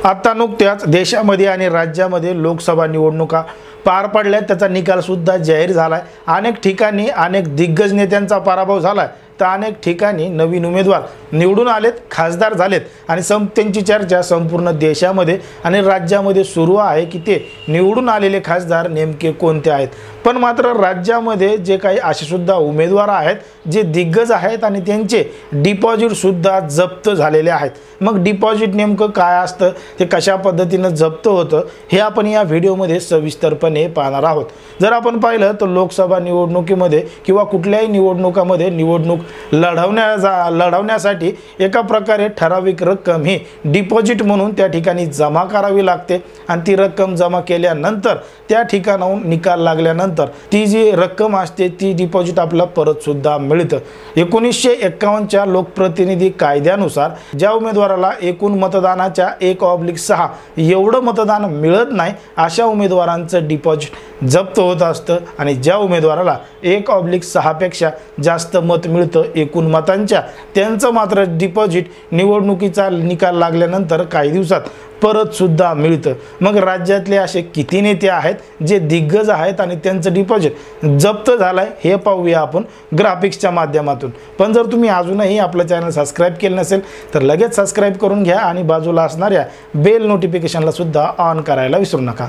आता नुकत्याच देशामध्ये आणि राज्यामध्ये लोकसभा निवडणुका पार पडल्या, त्याचा निकाल सुद्धा जाहीर झालाय। अनेक ठिकाणी अनेक दिग्गज नेत्यांचा पराभव झालाय, तर अनेक ठिकाणी नवीन उमेदवार निवडून आलेत, खासदार झालेत आणि त्यांची चर्चा संपूर्ण देशामध्ये आणि राज्यामध्ये सुरू आहे की ते निवडून आलेले खासदार नेमके कोणते आहेत। पण मात्र राज्यामध्ये जे काही असे सुद्धा उमेदवार आहेत जे दिग्गज आहेत आणि त्यांचे डिपॉझिट सुद्धा जप्त झालेले आहेत। मग डिपॉझिट नेमकं काय असतं, ते कशा पद्धतीने जप्त होतं, हे आपण या व्हिडिओमध्ये सविस्तरपणे पाहणार आहोत। जर आपण पाहिलं तर लोकसभा निवडणुकीमध्ये किंवा कुठल्याही निवडणुकामध्ये निवडणूक लढवण्यासाठी एका प्रकारे ठराविक रक्कम ही डिपॉझिट म्हणून त्या ठिकाणी जमा करावी लागते आणि ती रक्कम जमा केल्यानंतर त्या ठिकाणाहून निकाल लागल्यानंतर ती जी रक्कम असते ती डिपॉझिट आपल्याला परत सुद्धा मिळतं। 1951च्या लोकप्रतिनिधी कायद्यानुसार ज्या उमेदवाराला एकूण मतदानाच्या 1/6 एवढं मतदान मिळत नाही अशा उमेदवारांचं डिपॉझिट जप्त होत असतं आणि ज्या उमेदवाराला 1/6 पेक्षा जास्त मत मिळतं एकूण मतांच्या, त्यांचं मात्र डिपॉझिट निवडणुकीचा निकाल लागल्यानंतर काही दिवसात परत सुद्धा मिळतं। मग राज्यातले असे किती नेते आहेत जे दिग्गज आहेत आणि त्यांचं डिपॉझिट जप्त झालंय हे पाहूया आपण ग्राफिक्सच्या माध्यमातून। पण जर तुम्ही अजूनही आपलं चॅनल सबस्क्राइब केलं नसेल तर लगेच सबस्क्राइब करून घ्या आणि बाजूला असणाऱ्या बेल नोटिफिकेशनला सुद्धा ऑन करायला विसरू नका।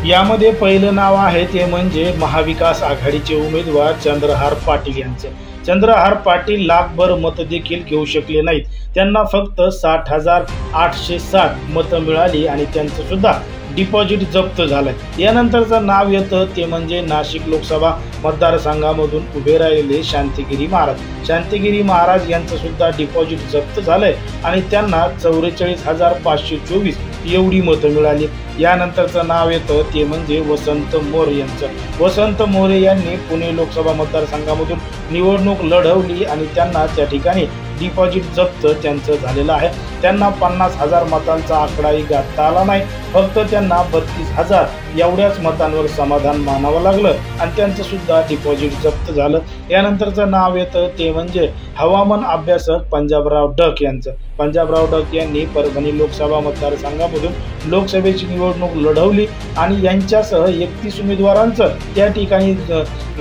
यामध्ये पहिलं नाव आहे ते म्हणजे महाविकास आघाडीचे उमेदवार चंद्रहार पाटील यांचे। चंद्रहार पाटील लाखभर मत देखील घेऊ शकले नाहीत, त्यांना फक्त 60,807 मतं मिळाली आणि त्यांचं सुद्धा डिपॉझिट जप्त झालंय। यानंतरचं नाव येतं ते म्हणजे नाशिक लोकसभा मतदारसंघामधून उभे राहिलेले शांतिगिरी महाराज। शांतिगिरी महाराज यांचं सुद्धा डिपॉझिट जप्त झालंय आणि त्यांना 44,524 एवढी मतं मिळाली। यानंतरचं नाव येतं ते म्हणजे वसंत मोरे यांचं। वसंत मोरे यांनी पुणे लोकसभा मतदारसंघामधून निवडणूक लढवली आणि त्यांना त्या ठिकाणी डिपॉझिट जप्त त्यांचं झालेलं आहे। त्यांना 50,000 मतांचा आकडाही गाठता आला नाही, फक्त त्यांना 32,000 एवढ्याच मतांवर समाधान मानावं लागलं आणि त्यांचं सुद्धा डिपॉझिट जप्त झालं। यानंतरचं नाव येतं ते म्हणजे हवामान अभ्यासक पंजाबराव डक यांचं। पंजाबराव डक यांनी परभणी लोकसभा मतदारसंघामधून लोकसभेची निवडणूक लढवली आणि यांच्यासह 31 उमेदवारांचं त्या ठिकाणी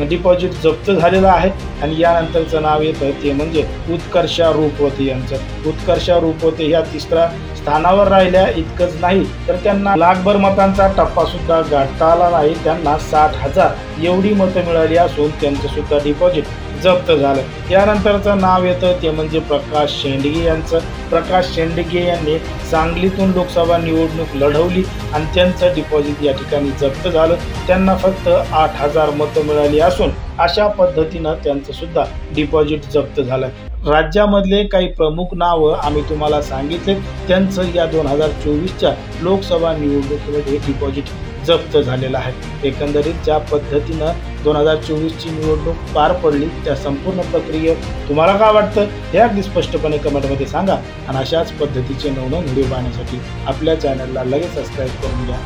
डिपॉझिट जप्त झालेलं आहे। आणि यानंतरचं नाव येतं ते म्हणजे उत्कर्षा रुपवते यांचं। उत्कर्षा रुपवते ह्या तिसऱ्या स्थानावर राहिल्या। इतकंच नाही तर त्यांना लाखभर मतांचा टप्पा सुद्धा गाठता आला नाही, त्यांना 60,000 एवढी मतं मिळाली असून त्यांचं सुद्धा डिपॉझिट जप्त झालं। यानंतरचं नाव येतं ते म्हणजे प्रकाश शेंडगे यांचं। प्रकाश शेंडगे यांनी सांगलीतून लोकसभा निवडणूक लढवली आणि त्यांचं डिपॉझिट या ठिकाणी जप्त झालं, त्यांना फक्त 8,000 मतं मिळाली असून अशा पद्धतीनं त्यांचं सुद्धा डिपॉझिट जप्त झालं। राज्यामधले काही प्रमुख नावं आम्ही तुम्हाला सांगितले, त्यांचं या 2024च्या लोकसभा निवडणुकीमध्ये डिपॉझिट जप्त झालेलं आहे। एकंदरीत ज्या पद्धतीनं 2024ची निवडणूक पार पडली त्या संपूर्ण प्रक्रियेत तुम्हाला काय वाटतं हे अगदी स्पष्टपणे कमेंटमध्ये सांगा आणि अशाच पद्धतीचे नवनवीन व्हिडिओ पाहण्यासाठी आपल्या चॅनलला लगेच सबस्क्राईब करून घ्या।